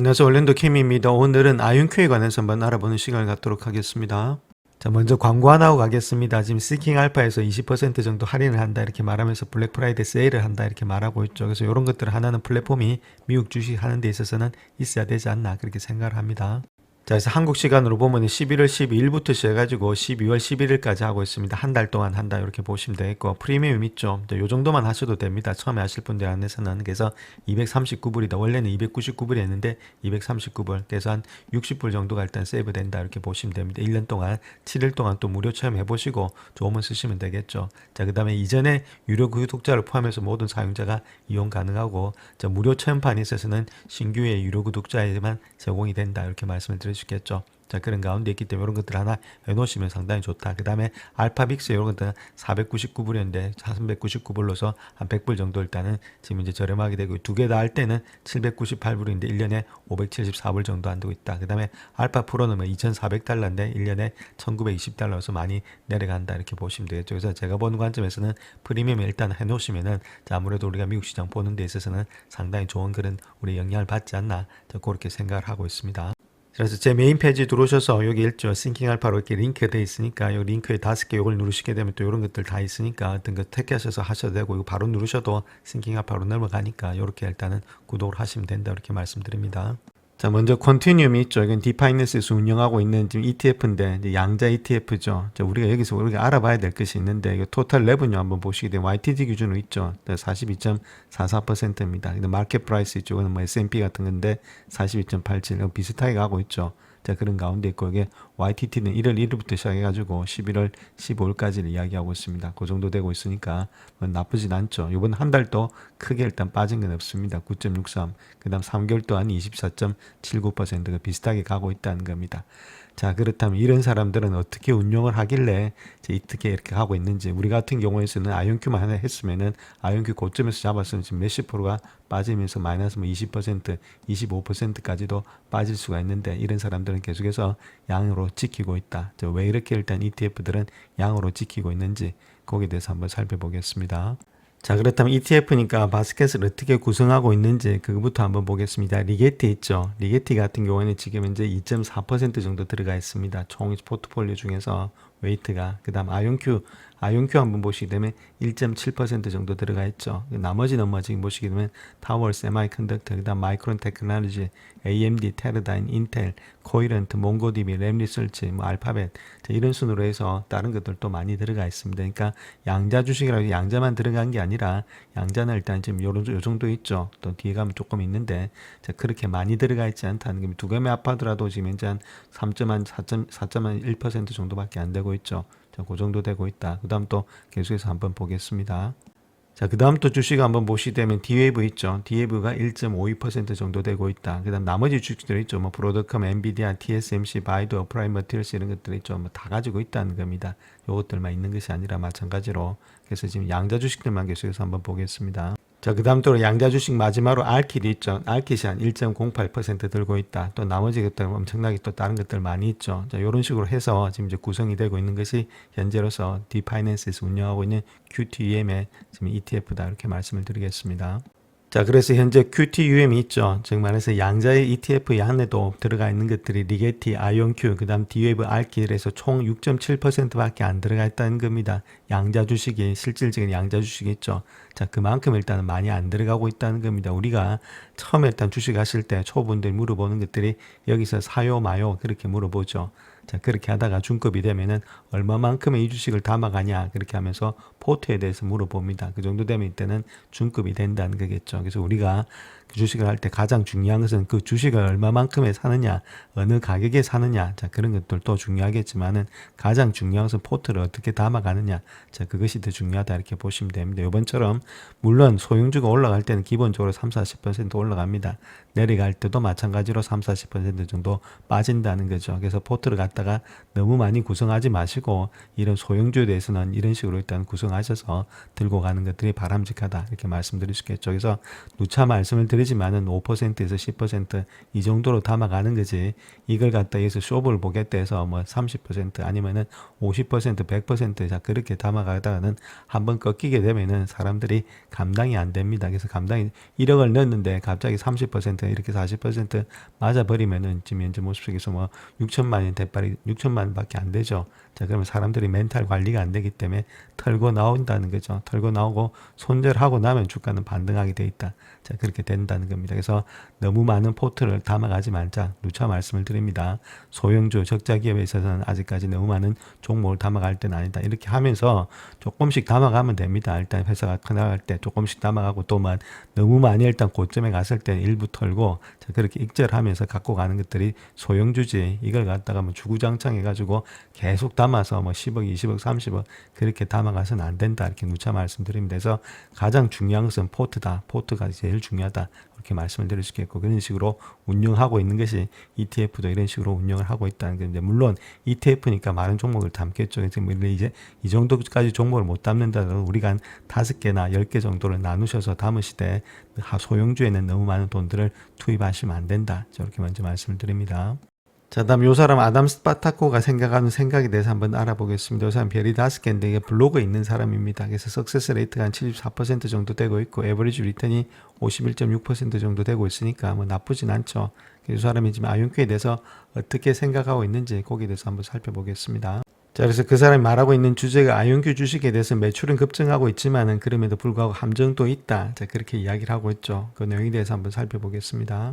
안녕하세요. 올랜도 캠입니다. 오늘은 아윤큐에 관해서 한번 알아보는 시간을 갖도록 하겠습니다. 자, 먼저 광고 하나 하고 가겠습니다. 지금 시킹 알파에서 20% 정도 할인을 한다 이렇게 말하면서 블랙 프라이데이 세일을 한다 이렇게 말하고 있죠. 그래서 이런 것들을 하나는 플랫폼이 미국 주식 하는 데 있어서는 있어야 되지 않나 그렇게 생각을 합니다. 자, 그래서 한국 시간으로 보면 11월 12일부터 시작해가지고 12월 11일까지 하고 있습니다. 한 달 동안 한다 이렇게 보시면 되겠고, 프리미엄 있죠. 요 정도만 하셔도 됩니다. 처음에 하실 분들 안에서는. 그래서 239불이다. 원래는 299불이었는데 239불. 그래서 한 60불 정도가 일단 세이브 된다 이렇게 보시면 됩니다. 1년 동안 7일 동안 또 무료 체험 해보시고 좋으면 쓰시면 되겠죠. 자, 그 다음에 이전에 유료 구독자를 포함해서 모든 사용자가 이용 가능하고, 자, 무료 체험판에 있어서는 신규의 유료 구독자에만 제공이 된다 이렇게 말씀을 드리겠습니다. 주겠죠. 자, 그런 가운데 있기 때문에 이런 것들 하나 해놓으시면 상당히 좋다. 그 다음에 알파빅스 이런 것들은 499불이었는데 399불로서 한 100불 정도 일단은 지금 이제 저렴하게 되고, 두 개 다 할 때는 798불인데 1년에 574불 정도 안 되고 있다. 그 다음에 알파 프로는 2,400달러인데 1년에 1,920달러여서 많이 내려간다 이렇게 보시면 되겠죠. 그래서 제가 보는 관점에서는 프리미엄 일단 해놓으시면은, 자, 아무래도 우리가 미국 시장 보는 데 있어서는 상당히 좋은 그런 우리 영향을 받지 않나, 저 그렇게 생각을 하고 있습니다. 그래서 제 메인 페이지 들어오셔서 여기 있죠. 싱킹 알파로 이렇게 링크가 되어 있으니까 이 링크에 5개 이걸 누르시게 되면 또 이런 것들 다 있으니까 어떤 거 택하셔서 하셔도 되고, 이거 바로 누르셔도 싱킹 알파로 넘어가니까 이렇게 일단은 구독을 하시면 된다 이렇게 말씀드립니다. 자, 먼저 컨티뉴움이 있죠. 이건 디파이낸스에서 운영하고 있는 지금 ETF인데 이제 양자 ETF죠. 자, 우리가 여기서 우리가 알아봐야 될 것이 있는데, 이거 토탈 레버뉴 한번 보시게 되면 YTD 기준으로 있죠. 42.44%입니다. 마켓 프라이스 이쪽은 뭐 S&P 같은 건데 42.87 비슷하게 가고 있죠. 자, 그런 가운데 있고, 이게 YTT는 1월 1일부터 시작해가지고 11월 15일까지를 이야기하고 있습니다. 그 정도 되고 있으니까 뭐 나쁘진 않죠. 이번 한 달도 크게 일단 빠진 건 없습니다. 9.63. 그 다음 3개월 동안 24.79%가 비슷하게 가고 있다는 겁니다. 자, 그렇다면 이런 사람들은 어떻게 운용을 하길래 어떻게 이렇게 하고 있는지, 우리 같은 경우에서는 아이온큐만 하나 했으면은 아이온큐 고점에서 잡았으면 지금 몇십 프로가 빠지면서 마이너스 20%, 25%까지도 빠질 수가 있는데, 이런 사람들은 계속해서 양으로 지키고 있다. 왜 이렇게 일단 ETF들은 양으로 지키고 있는지 거기에 대해서 한번 살펴보겠습니다. 자, 그렇다면 ETF니까 바스켓을 어떻게 구성하고 있는지 그거부터 한번 보겠습니다. 리게티 있죠. 리게티 같은 경우에는 지금 현재 2.4% 정도 들어가 있습니다. 총 포트폴리오 중에서 웨이트가. 그 다음 아이온큐 한번 보시게 되면 1.7% 정도 들어가 있죠. 나머지는 뭐 지금 보시게 되면 타월, 세마이컨덕터, 그 다음 마이크론 테크놀로지, AMD, 테르다인, 인텔, 코이런트, 몽고디비, 램리서치, 뭐 알파벳, 이런 순으로 해서 다른 것들도 많이 들어가 있습니다. 그러니까 양자 주식이라고 양자만 들어간 게 아니라, 양자는 일단 지금 요 정도 있죠. 또 뒤에 가면 조금 있는데, 자, 그렇게 많이 들어가 있지 않다는 게, 두 개만 합하더라도 지금 현재 한 4.1% 정도밖에 안 되고 있죠. 자, 그 정도 되고 있다. 그 다음 또 계속해서 한번 보겠습니다. 자, 그 다음 또 주식 한번 보시게 되면 디웨이브 있죠. 디웨이브가 1.52% 정도 되고 있다. 그 다음 나머지 주식들 있죠. 뭐 브로드컴, 엔비디아, TSMC, 바이두, 어프라임 머티리얼스 이런 것들 있죠. 뭐 다 가지고 있다는 겁니다. 요것들만 있는 것이 아니라 마찬가지로. 그래서 지금 양자 주식들만 계속해서 한번 보겠습니다. 자, 그 다음 또 양자 주식 마지막으로 알킷이 있죠. 알킷이 한 1.08% 들고 있다. 또 나머지 것들 엄청나게 또 다른 것들 많이 있죠. 자, 이런 식으로 해서 지금 이제 구성이 되고 있는 것이 현재로서 디파이낸스에서 운영하고 있는 QTUM의 지금 ETF다 이렇게 말씀을 드리겠습니다. 자, 그래서 현재 QTUM이 있죠. 즉 말해서 양자의 ETF 안에도 들어가 있는 것들이 리게티, 아이온큐, 그 다음 디웨이브, 알킬에서 총 6.7%밖에 안 들어가 있다는 겁니다. 양자 주식이, 실질적인 양자 주식이 있죠. 자, 그만큼 일단은 많이 안 들어가고 있다는 겁니다. 우리가 처음에 일단 주식 하실 때 초보분들이 물어보는 것들이 여기서 사요, 마요 그렇게 물어보죠. 자, 그렇게 하다가 중급이 되면은 얼마만큼의 이 주식을 담아가냐 그렇게 하면서 포트에 대해서 물어봅니다. 그 정도 되면 이때는 중급이 된다는 거겠죠. 그래서 우리가 그 주식을 할 때 가장 중요한 것은 그 주식을 얼마만큼에 사느냐, 어느 가격에 사느냐, 자, 그런 것들도 중요하겠지만은 가장 중요한 것은 포트를 어떻게 담아가느냐, 자, 그것이 더 중요하다 이렇게 보시면 됩니다. 이번처럼 물론 소형주가 올라갈 때는 기본적으로 30-40% 올라갑니다. 내려갈 때도 마찬가지로 30-40% 정도 빠진다는 거죠. 그래서 포트를 갖다가 너무 많이 구성하지 마시고, 이런 소형주에 대해서는 이런 식으로 일단 구성하셔서 들고 가는 것들이 바람직하다 이렇게 말씀드릴 수 있겠죠. 그래서 누차 말씀을 드리는 그러지만은 5%에서 10%이 정도로 담아가는 거지. 이걸 갖다 여기서 쇼부를 보겠다 해서 뭐 30% 아니면은 50%, 100% 자, 그렇게 담아가다가는 한번 꺾이게 되면은 사람들이 감당이 안 됩니다. 그래서 감당이 1억을 넣었는데 갑자기 30% 이렇게 40% 맞아버리면은 지금 현재 모습 속에서 뭐 6천만 원 대빨이 6천만 원밖에 안 되죠. 자, 그러면 사람들이 멘탈 관리가 안 되기 때문에 털고 나온다는 거죠. 털고 나오고 손절하고 나면 주가는 반등하게 돼 있다. 자, 그렇게 된다는 겁니다. 그래서 너무 많은 포트를 담아가지 말자. 누차 말씀을 드립니다. 소형주 적자 기업에 있어서는 아직까지 너무 많은 종목을 담아갈 때는 아니다. 이렇게 하면서 조금씩 담아가면 됩니다. 일단 회사가 커나갈 때 조금씩 담아가고 또만 너무 많이 일단 고점에 갔을 때 일부 털고 자, 그렇게 익절하면서 갖고 가는 것들이 소형주지. 이걸 갖다가 뭐 주구장창 해가지고 계속 담아서 뭐 10억, 20억, 30억 그렇게 담아가서는 안 된다. 이렇게 누차 말씀드립니다. 그래서 가장 중요한 것은 포트다. 포트가 제일 중요하다. 이렇게 말씀을 드릴 수 있겠고 그런 식으로 운영하고 있는 것이 ETF도 이런 식으로 운영을 하고 있다는 건데 물론 ETF니까 많은 종목을 담겠죠. 그래서 이제 이 정도까지 종목을 못 담는다고 우리가 한 5개나 10개 정도를 나누셔서 담으시되 소형주에는 너무 많은 돈들을 투입하시면 안 된다. 저렇게 먼저 말씀을 드립니다. 자, 다음 요 사람 아담 스파타코가 생각하는 생각에 대해서 한번 알아보겠습니다. 요 사람 별이 5개인데 이게 블로그에 있는 사람입니다. 그래서 석세스 레이트가 한 74% 정도 되고 있고 에버리지 리턴이 51.6% 정도 되고 있으니까 뭐 나쁘진 않죠. 이 사람이 지금 아이온큐에 대해서 어떻게 생각하고 있는지 거기에 대해서 한번 살펴보겠습니다. 자, 그래서 그 사람이 말하고 있는 주제가 아이온큐 주식에 대해서 매출은 급증하고 있지만은 그럼에도 불구하고 함정도 있다. 자, 그렇게 이야기를 하고 있죠. 그 내용에 대해서 한번 살펴보겠습니다.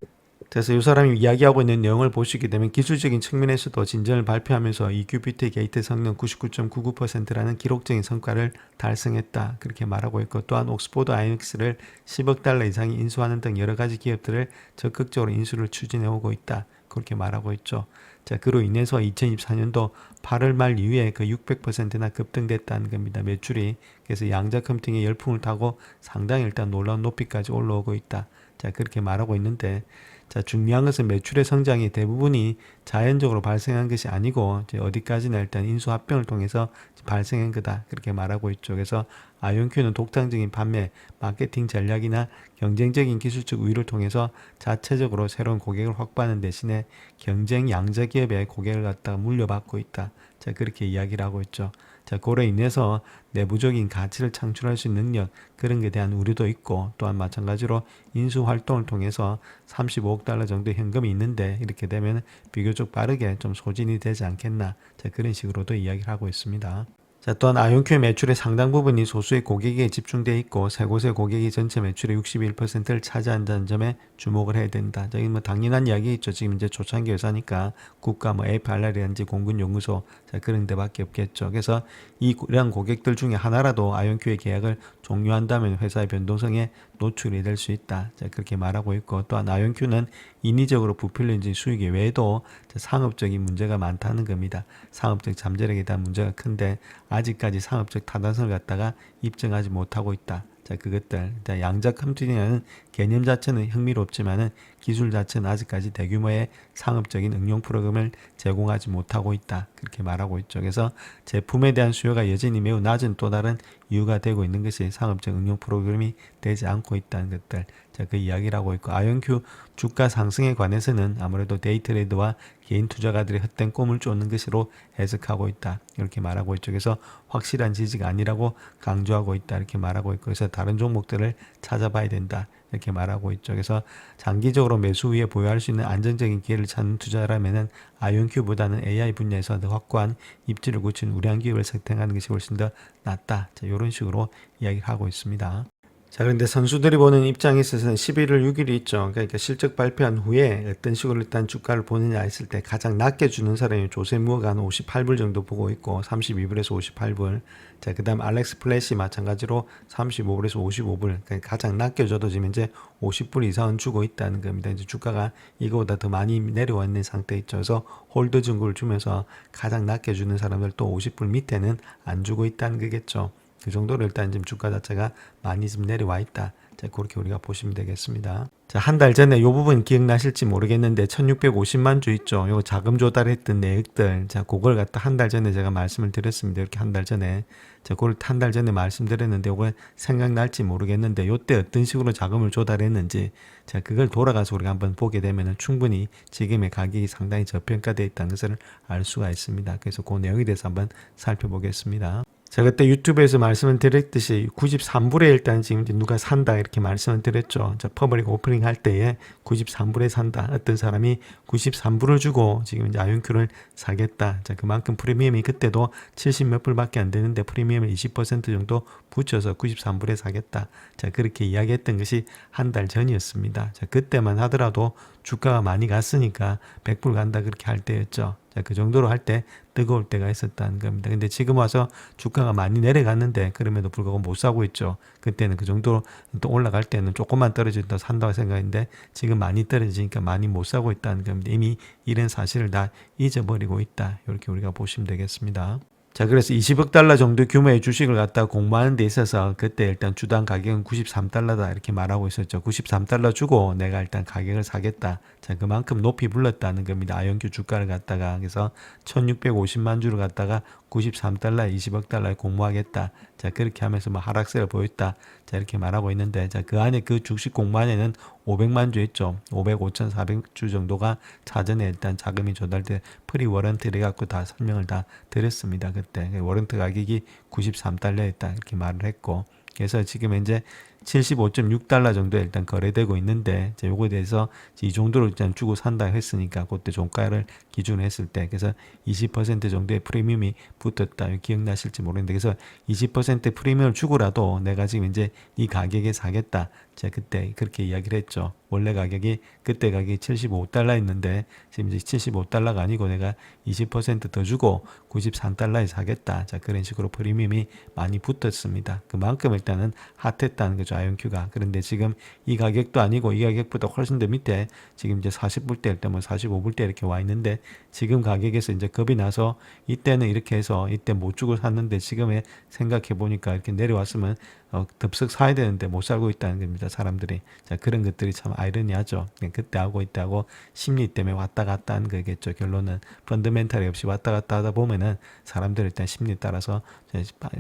그래서 이 사람이 이야기하고 있는 내용을 보시게 되면 기술적인 측면에서도 진전을 발표하면서 EQBT 게이트 성능 99.99%라는 기록적인 성과를 달성했다. 그렇게 말하고 있고 또한 옥스포드 아이닉스를 10억 달러 이상이 인수하는 등 여러 가지 기업들을 적극적으로 인수를 추진해 오고 있다. 그렇게 말하고 있죠. 자, 그로 인해서 2024년도 8월 말 이후에 그 600%나 급등됐다는 겁니다. 매출이. 그래서 양자 컴퓨팅의 열풍을 타고 상당히 일단 놀라운 높이까지 올라오고 있다. 자, 그렇게 말하고 있는데 자, 중요한 것은 매출의 성장이 대부분이 자연적으로 발생한 것이 아니고 이제 어디까지나 일단 인수합병을 통해서 발생한 거다. 그렇게 말하고 있죠. 그래서 아이온큐는 독창적인 판매, 마케팅 전략이나 경쟁적인 기술적 우위를 통해서 자체적으로 새로운 고객을 확보하는 대신에 경쟁 양자 기업의 고객을 갖다가 물려받고 있다. 자, 그렇게 이야기를 하고 있죠. 자, 그로 인해서 내부적인 가치를 창출할 수 있는 능력 그런 것에 대한 우려도 있고 또한 마찬가지로 인수 활동을 통해서 35억 달러 정도 현금이 있는데 이렇게 되면 비교적 빠르게 좀 소진이 되지 않겠나. 자, 그런 식으로도 이야기를 하고 있습니다. 자, 또한 아이온큐의 매출의 상당 부분이 소수의 고객에 집중되어 있고 세 곳의 고객이 전체 매출의 61%를 차지한다는 점에 주목을 해야 된다. 자, 이건 뭐 당연한 이야기겠죠. 지금 이제 초창기 회사니까 국가 뭐 APR이라든지 공군연구소 자, 그런 데밖에 없겠죠. 그래서 이런 고객들 중에 하나라도 아이온큐의 계약을 종료한다면 회사의 변동성에 노출이 될 수 있다. 자, 그렇게 말하고 있고 또한 아이온큐는 인위적으로 부풀려진 수익 외에도 상업적인 문제가 많다는 겁니다. 상업적 잠재력에 대한 문제가 큰데 아직까지 상업적 타당성을 갖다가 입증하지 못하고 있다. 자, 그것들. 자, 양자 컴퓨팅이라는 개념 자체는 흥미롭지만은 기술 자체는 아직까지 대규모의 상업적인 응용 프로그램을 제공하지 못하고 있다. 그렇게 말하고 있죠. 그래서 제품에 대한 수요가 여전히 매우 낮은 또 다른 이유가 되고 있는 것이 상업적 응용 프로그램이 되지 않고 있다는 것들. 자, 그 이야기를 하고 있고 아이온큐 주가 상승에 관해서는 아무래도 데이트레이더와 개인 투자가들의 헛된 꿈을 쫓는 것으로 해석하고 있다. 이렇게 말하고 있죠. 그래서 확실한 지지가 아니라고 강조하고 있다. 이렇게 말하고 있고 그래서 다른 종목들을 찾아봐야 된다. 이렇게 말하고 있죠. 그래서 장기적으로 매수 후에 보유할 수 있는 안정적인 기회를 찾는 투자라면은 아이온큐보다는 AI 분야에서 더 확고한 입지를 굳힌 우량 기업을 선택하는 것이 훨씬 더 낫다. 자, 이런 식으로 이야기를 하고 있습니다. 자, 그런데 선수들이 보는 입장에 있어서는 11월 6일이 있죠. 그러니까 실적 발표한 후에 어떤 식으로 일단 주가를 보느냐 했을 때 가장 낮게 주는 사람이 조세무어가 한 58불 정도 보고 있고 32불에서 58불. 자, 그 다음 알렉스 플래시 마찬가지로 35불에서 55불. 그러니까 가장 낮게 줘도 지금 이제 50불 이상은 주고 있다는 겁니다. 이제 주가가 이거보다 더 많이 내려와 있는 상태에 있죠. 그래서 홀드 증거를 주면서 가장 낮게 주는 사람들 또 50불 밑에는 안 주고 있다는 거겠죠. 그 정도로 일단 지금 주가 자체가 많이 좀 내려와 있다. 자, 그렇게 우리가 보시면 되겠습니다. 자, 한 달 전에 요 부분 기억나실지 모르겠는데 1650만 주 있죠. 요 자금 조달했던 내역들. 자, 그걸 갖다 한 달 전에 제가 말씀을 드렸습니다. 이렇게 한 달 전에. 자, 그걸 한 달 전에 말씀드렸는데 요거 생각날지 모르겠는데 요때 어떤 식으로 자금을 조달했는지 자, 그걸 돌아가서 우리가 한번 보게 되면은 충분히 지금의 가격이 상당히 저평가되어 있다는 것을 알 수가 있습니다. 그래서 그 내용에 대해서 한번 살펴보겠습니다. 자, 그때 유튜브에서 말씀을 드렸듯이 93불에 일단 지금 이제 누가 산다 이렇게 말씀을 드렸죠. 자, 퍼블릭 오프닝 할 때에 93불에 산다. 어떤 사람이 93불을 주고 지금 이제 아이온큐를 사겠다. 자, 그만큼 프리미엄이 그때도 70 몇 불밖에 안 되는데 프리미엄을 20% 정도 붙여서 93불에 사겠다. 자, 그렇게 이야기했던 것이 한 달 전이었습니다. 자, 그때만 하더라도 주가가 많이 갔으니까 100불 간다 그렇게 할 때였죠. 자, 그 정도로 할 때 뜨거울 때가 있었다는 겁니다. 근데 지금 와서 주가가 많이 내려갔는데 그럼에도 불구하고 못 사고 있죠. 그때는 그 정도로 또 올라갈 때는 조금만 떨어진다 산다고 생각했는데 지금 많이 떨어지니까 많이 못 사고 있다는 겁니다. 이미 이런 사실을 다 잊어버리고 있다. 이렇게 우리가 보시면 되겠습니다. 자, 그래서 20억 달러 정도 규모의 주식을 갖다 공모하는 데 있어서 그때 일단 주당 가격은 93달러다 이렇게 말하고 있었죠. 93달러 주고 내가 일단 가격을 사겠다. 자, 그만큼 높이 불렀다는 겁니다. 아이온큐 주가를 갖다가 그래서 1650만 주를 갖다가 93달러, 20억 달러에 공모하겠다. 자, 그렇게 하면서 뭐 하락세를 보였다. 자, 이렇게 말하고 있는데 자, 그 안에 그 주식 공모안에는 500만 주 있죠. 500, 5,400주 정도가 사전에 일단 자금이 조달돼 프리 워런트를 갖고 다 설명을 다 드렸습니다. 그때 워런트 가격이 93달러였다 이렇게 말을 했고 그래서 지금 현재 75.6달러 정도 일단 거래되고 있는데 요거에 대해서 이 정도로 일단 주고 산다 했으니까 그때 종가를 기준으로 했을 때 그래서 20% 정도의 프리미엄이 붙었다. 기억나실지 모르겠는데 그래서 20% 프리미엄을 주고라도 내가 지금 이제 이 가격에 사겠다. 제가 그때 그렇게 이야기를 했죠. 원래 가격이 그때 가격이 75달러였는데 지금 이제 75달러가 아니고 내가 20% 더 주고 93달러에 사겠다. 자, 그런 식으로 프리미엄이 많이 붙었습니다. 그만큼 일단은 핫했다는 거죠. 아이온큐가. 그런데 지금 이 가격도 아니고 이 가격보다 훨씬 더 밑에 지금 이제 40불대 일단 뭐 45불대 이렇게 와 있는데 지금 가격에서 이제 겁이 나서 이때는 이렇게 해서 이때 못 주고 샀는데 지금에 생각해 보니까 이렇게 내려왔으면 덥석 사야 되는데 못 살고 있다는 겁니다. 사람들이. 자, 그런 것들이 참 아이러니하죠. 그때 하고 있다고 심리 때문에 왔다 갔다 하는 거겠죠. 결론은 펀더멘탈이 없이 왔다 갔다 하다 보면은 사람들 일단 심리 따라서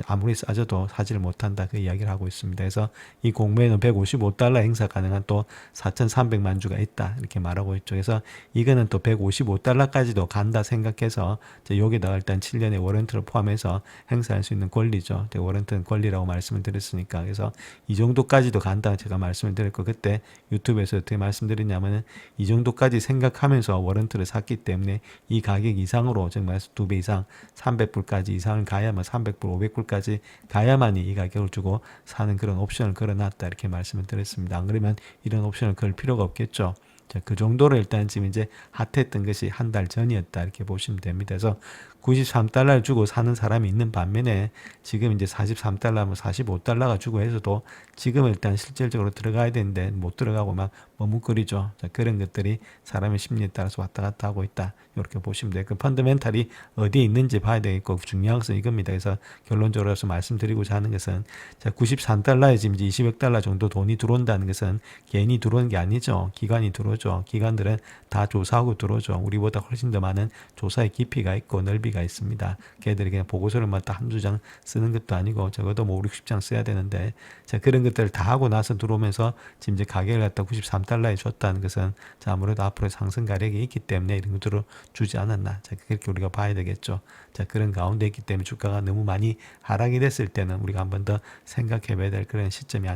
아무리 싸져도 사지를 못한다 그 이야기를 하고 있습니다. 그래서 이 공매는 155달러 행사 가능한 또 4,300만 주가 있다 이렇게 말하고 있죠. 그래서 이거는 또 155달러까지도 간다 생각해서 여기다가 일단 7년의 워런트를 포함해서 행사할 수 있는 권리죠. 워런트는 권리라고 말씀을 드렸으니까 그래서 이 정도까지도 간다 제가 말씀을 드렸고 그때 유튜브에서 어떻게 말씀드렸냐면은 이 정도까지 생각하면서 워런트를 샀기 때문에 이 가격 이상으로 정말 2배 이상 300불까지 이상을 가야만 300불 500불까지 가야만이 이 가격을 주고 사는 그런 옵션을 걸어놨다 이렇게 말씀을 드렸습니다. 안 그러면 이런 옵션을 걸 필요가 없겠죠. 자, 그 정도로 일단 지금 이제 핫했던 것이 한 달 전이었다 이렇게 보시면 됩니다. 그래서 93달러를 주고 사는 사람이 있는 반면에 지금 이제 43달러, 뭐 45달러가 주고 해서도 지금 일단 실질적으로 들어가야 되는데 못 들어가고 막 머뭇거리죠. 자, 그런 것들이 사람의 심리에 따라서 왔다 갔다 하고 있다. 이렇게 보시면 돼요. 그 펀더멘탈이 어디에 있는지 봐야 되겠고 중요한 것은 이겁니다. 그래서 결론적으로 말씀드리고자 하는 것은 자, 93달러에 지금 이제 20억 달러 정도 돈이 들어온다는 것은 개인이 들어오는 게 아니죠. 기관이 들어오죠. 기관들은 다 조사하고 들어오죠. 우리보다 훨씬 더 많은 조사의 깊이가 있고 넓이가 있습니다. 걔들이 그냥 보고서를만 딱 한두 장 쓰는 것도 아니고 적어도 뭐 5, 60장 써야 되는데 자, 그런 것들을 다 하고 나서 들어오면서 지금 이제 가격을 갖다 93달러에 줬다는 것은 자, 아무래도 앞으로 상승 가력이 있기 때문에 이런 것들을 주지 않았나. 자, 그렇게 우리가 봐야 되겠죠. 자, 그런 가운데 있기 때문에 주가가 너무 많이 하락이 됐을 때는 우리가 한 번 더 생각해 봐야 될 그런 시점이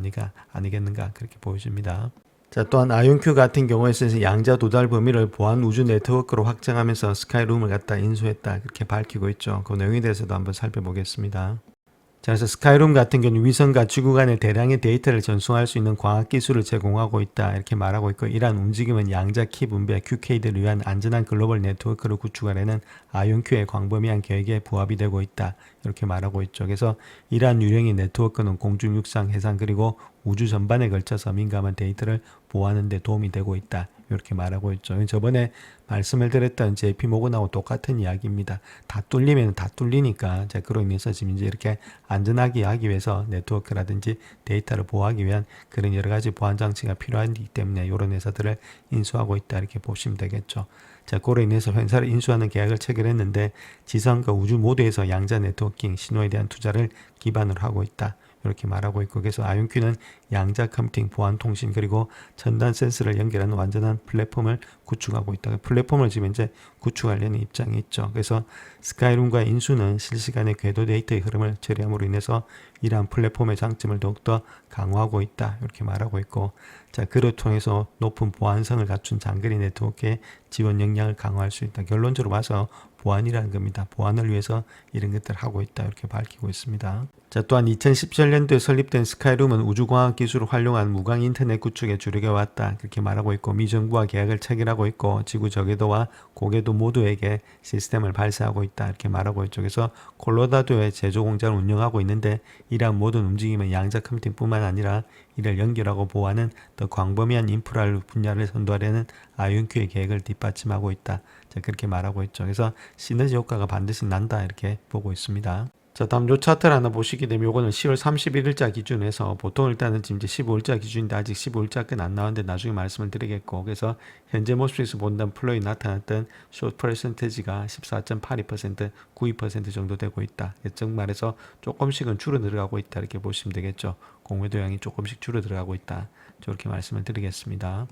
아니겠는가 그렇게 보여집니다. 자, 또한 아이온큐 같은 경우에는 양자 도달 범위를 보안 우주 네트워크로 확장하면서 스카이룸을 갖다 인수했다 그렇게 밝히고 있죠. 그 내용에 대해서도 한번 살펴보겠습니다. 자, 그래서 스카이룸 같은 경우는 위성과 지구 간의 대량의 데이터를 전송할 수 있는 광학 기술을 제공하고 있다 이렇게 말하고 있고 이러한 움직임은 양자 키 분배 QK들을 위한 안전한 글로벌 네트워크를 구축하려는 아이온큐의 광범위한 계획에 부합이 되고 있다 이렇게 말하고 있죠. 그래서 이러한 유형의 네트워크는 공중, 육상, 해상 그리고 우주 전반에 걸쳐서 민감한 데이터를 보호하는 데 도움이 되고 있다 이렇게 말하고 있죠. 저번에 말씀을 드렸던 JP 모건하고 똑같은 이야기입니다. 다 뚫리면 다 뚫리니까 자 그로 인해서 지금 이제 이렇게 안전하게 하기 위해서 네트워크라든지 데이터를 보호하기 위한 그런 여러 가지 보안 장치가 필요하기 때문에 이런 회사들을 인수하고 있다 이렇게 보시면 되겠죠. 자, 그로 인해서 회사를 인수하는 계약을 체결했는데 지상과 우주 모두에서 양자 네트워킹 신호에 대한 투자를 기반으로 하고 있다. 이렇게 말하고 있고 그래서 아이온큐는 양자 컴퓨팅, 보안 통신 그리고 첨단 센서를 연결하는 완전한 플랫폼을 구축하고 있다. 플랫폼을 지금 이제 구축하려는 입장이 있죠. 그래서 스카이룸과 인수는 실시간의 궤도 데이터의 흐름을 처리함으로 인해서 이러한 플랫폼의 장점을 더욱더 강화하고 있다. 이렇게 말하고 있고 자, 그를 통해서 높은 보안성을 갖춘 장거리 네트워크의 지원 역량을 강화할 수 있다. 결론적으로 봐서 보안이라는 겁니다. 보안을 위해서 이런 것들을 하고 있다. 이렇게 밝히고 있습니다. 자, 또한 2017년도에 설립된 스카이룸은 우주과학 기술을 활용한 무광 인터넷 구축에 주력해 왔다. 그렇게 말하고 있고 미 정부와 계약을 체결하고 있고 지구 저궤도와 고궤도 모두에게 시스템을 발사하고 있다. 이렇게 말하고 있죠. 그래서 콜로라도의 제조 공장을 운영하고 있는데 이러한 모든 움직임은 양자 컴퓨팅뿐만 아니라 이를 연결하고 보호하는 더 광범위한 인프라 분야를 선도하려는 아이온큐의 계획을 뒷받침하고 있다. 자, 그렇게 말하고 있죠. 그래서 시너지 효과가 반드시 난다. 이렇게 보고 있습니다. 자, 다음 요 차트를 하나 보시게 되면 요거는 10월 31일자 기준에서 보통 일단은 지금 이제 15일자 기준인데 아직 15일자 끝 안 나왔는데 나중에 말씀을 드리겠고 그래서 현재 모습에서 본다면 플로에 나타났던 숏 퍼센테지가 14.82%, 92% 정도 되고 있다. 즉 말해서 조금씩은 줄어들어가고 있다. 이렇게 보시면 되겠죠. 공매도량이 조금씩 줄어들어가고 있다. 저렇게 말씀을 드리겠습니다.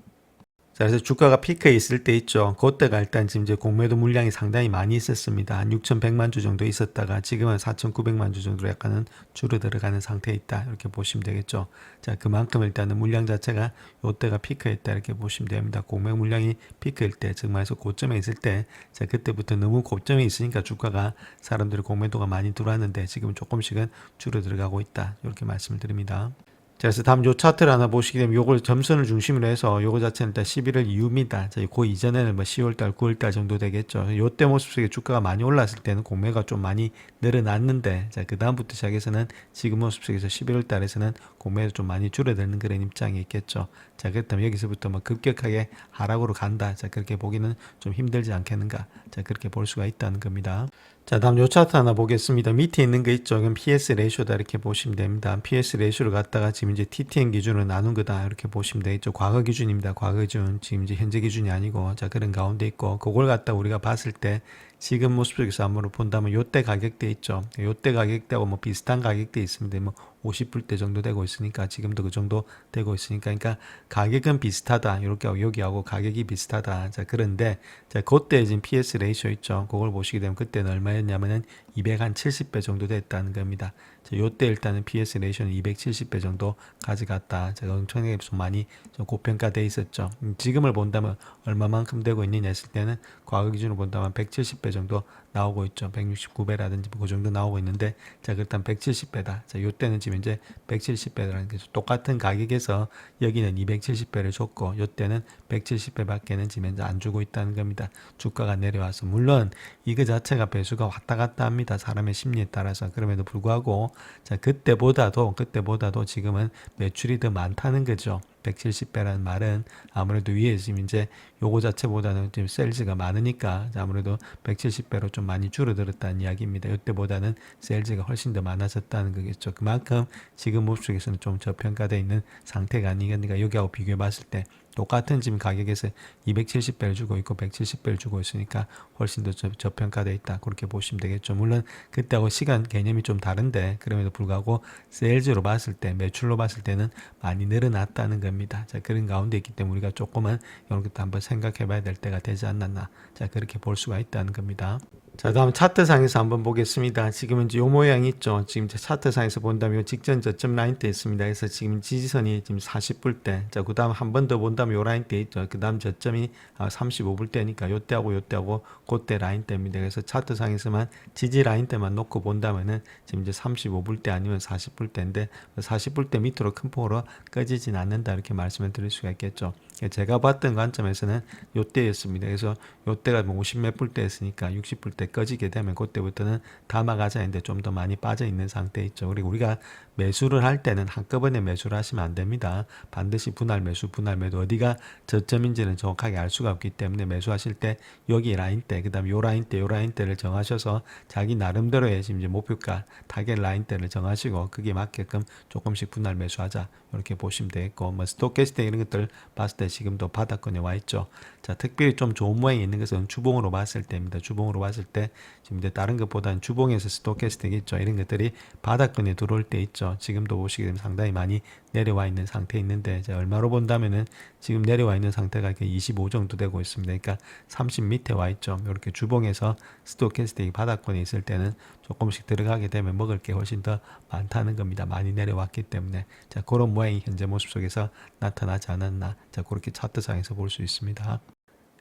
자, 그래서 주가가 피크에 있을 때 있죠. 그때가 일단 지금 이제 공매도 물량이 상당히 많이 있었습니다. 한 6,100만 주 정도 있었다가 지금은 4,900만 주 정도로 약간은 줄어들어가는 상태에 있다. 이렇게 보시면 되겠죠. 자, 그만큼 일단은 물량 자체가 이때가 피크에 있다. 이렇게 보시면 됩니다. 공매 물량이 피크일 때, 즉 말해서 고점에 있을 때, 자, 그때부터 너무 고점에 있으니까 주가가 사람들이 공매도가 많이 들어왔는데 지금 조금씩은 줄어들어가고 있다. 이렇게 말씀을 드립니다. 자, 그래서 다음 요 차트를 하나 보시게 되면 요걸 점선을 중심으로 해서 요거 자체는 일단 11월 이후입니다. 자, 그 이전에는 뭐 10월달, 9월달 정도 되겠죠. 요때 모습 속에 주가가 많이 올랐을 때는 공매가 좀 많이 늘어났는데, 자, 그 다음부터 시작해서는 지금 모습 속에서 11월 달에서는 공매가 좀 많이 줄어드는 그런 입장이 있겠죠. 자, 그렇다면 여기서부터 뭐 급격하게 하락으로 간다. 자, 그렇게 보기는 좀 힘들지 않겠는가. 자, 그렇게 볼 수가 있다는 겁니다. 자, 다음 요 차트 하나 보겠습니다. 밑에 있는 거 있죠. 그럼 PS 레이쇼다 이렇게 보시면 됩니다. PS 레이쇼를 갖다가 지금 이제 TTN 기준으로 나눈 거다 이렇게 보시면 되겠죠. 과거 기준입니다. 과거 기준. 지금 이제 현재 기준이 아니고 자, 그런 가운데 있고 그걸 갖다가 우리가 봤을 때 지금 모습 속에서 한번 본다면 요때 가격대 있죠. 요때 가격대하고 뭐 비슷한 가격대 있습니다. 뭐 50불대 정도 되고 있으니까 지금도 그 정도 되고 있으니까 그러니까 가격은 비슷하다. 이렇게 하고 여기하고 가격이 비슷하다. 자, 그런데 자, 그때 지금 PS 레이쇼 있죠. 그걸 보시게 되면 그때는 얼마였냐면은 270배 정도 됐다는 겁니다. 자, 요때 일단은 PS 레이쇼는 270배 정도 가져갔다. 제가 엄청나게 좀 많이 좀 고평가돼 있었죠. 지금을 본다면 얼마만큼 되고 있느냐 했을 때는 과거 기준으로 본다면 170배 정도 나오고 있죠. 169배라든지 그 정도 나오고 있는데 자, 그렇다면 170배다. 자, 요때는 지금 이제 170배라는 게 똑같은 가격에서 여기는 270배를 줬고 요때는 170배밖에는 지금 이제 안 주고 있다는 겁니다. 주가가 내려와서 물론 이거 자체가 배수가 왔다 갔다 합니다. 사람의 심리에 따라서. 그럼에도 불구하고 자, 그때보다도 지금은 매출이 더 많다는 거죠. 170배라는 말은 아무래도 위에 지금 이제 요거 자체보다는 지금 세일즈가 많으니까 아무래도 170배로 좀 많이 줄어들었다는 이야기입니다. 이때보다는 세일즈가 훨씬 더 많아졌다는 거겠죠. 그만큼 지금 모습 속에서는 좀 저평가되어 있는 상태가 아니겠는가. 여기하고 비교해 봤을 때 똑같은 지금 가격에서 270배를 주고 있고 170배를 주고 있으니까 훨씬 더 저평가되어 있다. 그렇게 보시면 되겠죠. 물론 그때하고 시간 개념이 좀 다른데 그럼에도 불구하고 세일즈로 봤을 때 매출로 봤을 때는 많이 늘어났다는 겁니다. 자, 그런 가운데 있기 때문에 우리가 조금은 이런 것도 한번 생각해 봐야 될 때가 되지 않았나. 자, 그렇게 볼 수가 있다는 겁니다. 자, 다음 차트상에서 한번 보겠습니다. 지금 이제 요 모양이 있죠. 지금 차트상에서 본다면 직전 저점 라인대 있습니다. 그래서 지금 지지선이 지금 40불대. 자, 그 다음 한 번 더 본다면 요 라인대 있죠. 그 다음 저점이 35불대니까 요때하고 그때 라인대입니다. 그래서 차트상에서만 지지 라인대만 놓고 본다면은 지금 이제 35불대 아니면 40불대인데 40불대 밑으로 큰 폭으로 꺼지진 않는다. 이렇게 말씀을 드릴 수가 있겠죠. 제가 봤던 관점에서는 요때였습니다. 그래서 요때가 뭐 50몇 불대였으니까 60불대 이제 꺼지게 되면 그때부터는 담아가자 했는데 좀 더 많이 빠져 있는 상태 있죠. 그리고 우리가 매수를 할 때는 한꺼번에 매수를 하시면 안 됩니다. 반드시 분할 매수, 분할 매도 어디가 저점인지는 정확하게 알 수가 없기 때문에 매수하실 때 여기 라인 대, 그 다음에 요 라인 대, 요 라인 대를 정하셔서 자기 나름대로의 지금 이제 목표가 타겟 라인 대를 정하시고 그게 맞게끔 조금씩 분할 매수하자 이렇게 보시면 되겠고, 뭐 스토캐스틱 이런 것들 봤을 때 지금도 바닥권에 와 있죠. 자, 특별히 좀 좋은 모양이 있는 것은 주봉으로 봤을 때입니다. 주봉으로 봤을 때 지금 이제 다른 것보다는 주봉에서 스토캐스틱 있죠. 이런 것들이 바닥권에 들어올 때 있죠. 지금도 보시게 되면 상당히 많이 내려와 있는 상태에 있는데, 이제 얼마로 본다면은 지금 내려와 있는 상태가 25 정도 되고 있습니다. 그러니까 30 밑에 와 있죠. 이렇게 주봉에서 스토캐스틱이 바닥권에 있을 때는 조금씩 들어가게 되면 먹을 게 훨씬 더 많다는 겁니다. 많이 내려왔기 때문에. 자, 그런 모양이 현재 모습 속에서 나타나지 않았나. 자, 그렇게 차트상에서 볼 수 있습니다.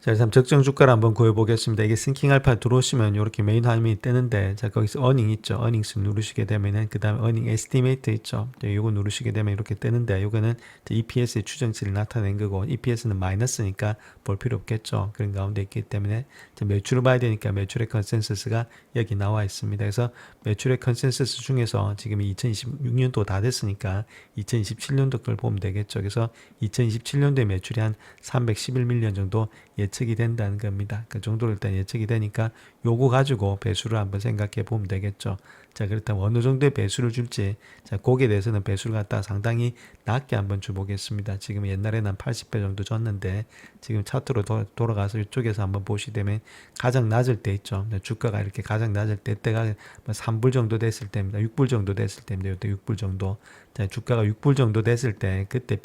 자, 그래서 적정 주가를 한번 구해보겠습니다. 이게 싱킹 알파 들어오시면 이렇게 메인 화면이 뜨는데, 자, 거기서 어닝 있죠. 어닝스 누르시게 되면은, 그 다음에 어닝 에스티메이트 있죠. 요거 누르시게 되면 이렇게 뜨는데, 요거는 EPS의 추정치를 나타낸 거고, EPS는 마이너스니까 볼 필요 없겠죠. 그런 가운데 있기 때문에, 매출을 봐야 되니까 매출의 컨센서스가 여기 나와 있습니다. 그래서 매출의 컨센서스 중에서 지금 2026년도 다 됐으니까 2027년도 걸 보면 되겠죠. 그래서 2027년도에 매출이 한 311밀리언 정도 예측이 된다는 겁니다. 그 정도로 일단 예측이 되니까 요거 가지고 배수를 한번 생각해 보면 되겠죠. 자, 그렇다면 어느 정도의 배수를 줄지, 자, 거기에 대해서는 배수를 갖다 상당히 낮게 한번 줘보겠습니다. 지금 옛날에는 한 80배 정도 줬는데, 지금 차트로 돌아가서 이쪽에서 한번 보시게 되면 가장 낮을 때 있죠. 주가가 이렇게 가장 낮을 때가 3불 정도 됐을 때입니다. 6불 정도 됐을 때입니다. 이때 6불 정도. 자, 주가가 6불 정도 됐을 때 그때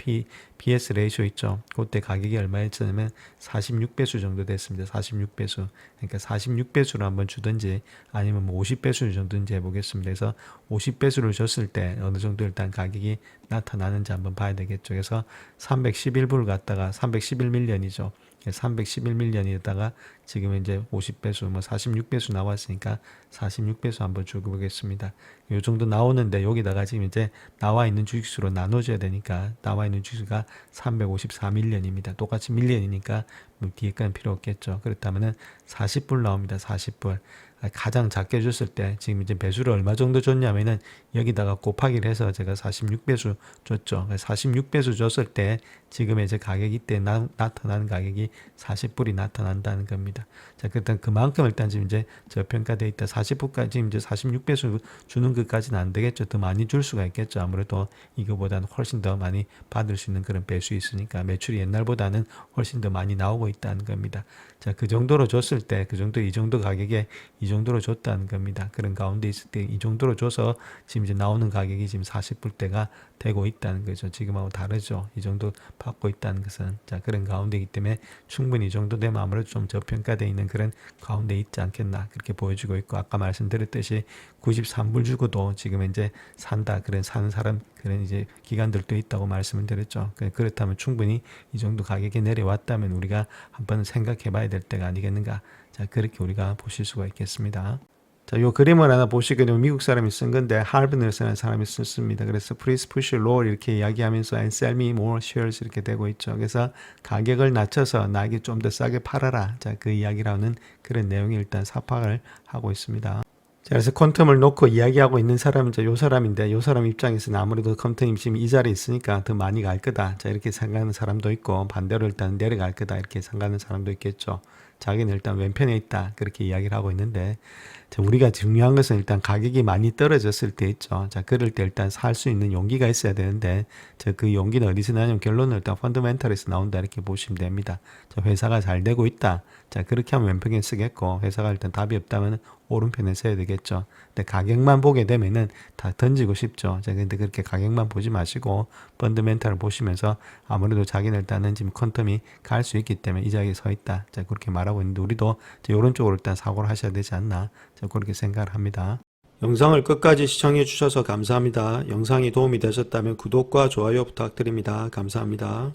PS 레이쇼 있죠. 그때 가격이 얼마였냐면 46배수 정도 됐습니다. 46배수. 그러니까 46배수로 한번 주든지 아니면 뭐 50배수를 주든지 해보겠습니다. 그래서 50배수를 줬을 때 어느 정도 일단 가격이 나타나는지 한번 봐야 되겠죠. 그래서 311불 갖다가 311밀리언이죠. 311밀리언에다가 지금 이제 50배수, 뭐 46배수 나왔으니까 46배수 한번 주고 보겠습니다. 요 정도 나오는데 여기다가 지금 이제 나와 있는 주식수로 나눠줘야 되니까 나와 있는 주식수가 354밀리언입니다. 똑같이 밀리언이니까 뭐 뒤에 건 필요 없겠죠. 그렇다면은 40불 나옵니다. 40불. 가장 작게 줬을 때 지금 이제 배수를 얼마 정도 줬냐면은 여기다가 곱하기를 해서 제가 46배수 줬죠. 46배수 줬을 때 지금 이제 가격이 때 나타나는 가격이 40불이 나타난다는 겁니다. 자, 일단 그만큼 일단 지금 이제 저평가되어 있다. 40불까지 지금 이제 46배수 주는 것까지는 안 되겠죠. 더 많이 줄 수가 있겠죠. 아무래도 이거보다는 훨씬 더 많이 받을 수 있는 그런 배수 있으니까 매출이 옛날보다는 훨씬 더 많이 나오고 있다는 겁니다. 자, 그 정도로 줬을 때, 그 정도, 이 정도 가격에 이 정도로 줬다는 겁니다. 그런 가운데 있을 때 이 정도로 줘서 지금 이제 나오는 가격이 지금 40불대가 되고 있다는 거죠. 지금하고 다르죠. 이 정도 받고 있다는 것은. 자, 그런 가운데이기 때문에 충분히 이 정도 되면 아무래도 좀 저평가되어 있는 그런 가운데 있지 않겠나. 그렇게 보여지고 있고, 아까 말씀드렸듯이 93불 주고도 지금 이제 산다. 그런 사는 사람, 그런 이제 기관들도 있다고 말씀을 드렸죠. 그렇다면 충분히 이 정도 가격이 내려왔다면 우리가 한번 생각해 봐야 될 때가 아니겠는가. 자, 그렇게 우리가 보실 수가 있겠습니다. 자, 요 그림을 하나 보시게 되면 미국 사람이 쓴 건데, 하버드라는 사람이 썼습니다. 그래서 Please push lower 이렇게 이야기하면서 and sell me more shares 이렇게 되고 있죠. 그래서 가격을 낮춰서 나에게 좀 더 싸게 팔아라. 자, 그 이야기를 하는 그런 내용이 일단 사파를 하고 있습니다. 자, 그래서 퀀텀을 놓고 이야기하고 있는 사람은 요 사람인데, 요 사람 입장에서는 아무래도 퀀텀이 지금 이 자리에 있으니까 더 많이 갈 거다. 자, 이렇게 생각하는 사람도 있고, 반대로 일단 내려갈 거다. 이렇게 생각하는 사람도 있겠죠. 자기는 일단 왼편에 있다. 그렇게 이야기를 하고 있는데, 자, 우리가 중요한 것은 일단 가격이 많이 떨어졌을 때 있죠. 자, 그럴 때 일단 살 수 있는 용기가 있어야 되는데, 자, 그 용기는 어디서 나냐면 결론은 일단 펀더멘탈에서 나온다. 이렇게 보시면 됩니다. 자, 회사가 잘 되고 있다. 자, 그렇게 하면 왼편에 쓰겠고, 회사가 일단 답이 없다면 오른편에 써야 되겠죠. 근데 가격만 보게 되면은 다 던지고 싶죠. 자, 근데 그렇게 가격만 보지 마시고 펀더멘탈을 보시면서 아무래도 자기는 일단은 지금 퀀텀이 갈 수 있기 때문에 이 자리에 서 있다. 자, 그렇게 말하고 있는데 우리도 이런 쪽으로 일단 사고를 하셔야 되지 않나. 자, 그렇게 생각을 합니다. 영상을 끝까지 시청해 주셔서 감사합니다. 영상이 도움이 되셨다면 구독과 좋아요 부탁드립니다. 감사합니다.